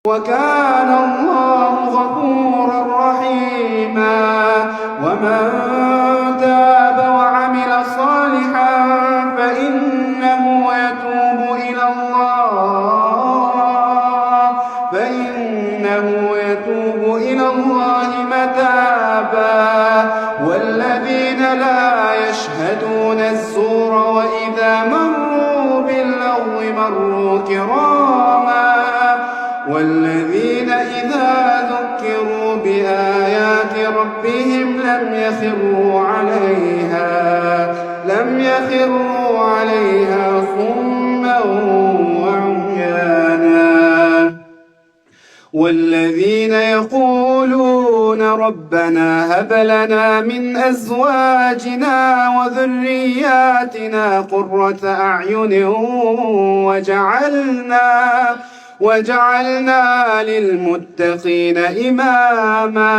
وكان الله غفورا رحيما. ومن تاب وعمل صالحا فإنه يتوب إلى الله متابا. والذين لا يشهدون الزور وإذا مروا باللغو مروا كراما. والذين إذا ذكروا بآيات ربهم لم يخروا عليها صما وعميانا. والذين يقولون ربنا هب لنا من أزواجنا وذرياتنا قرة أعين وجعلنا للمتقين إماما.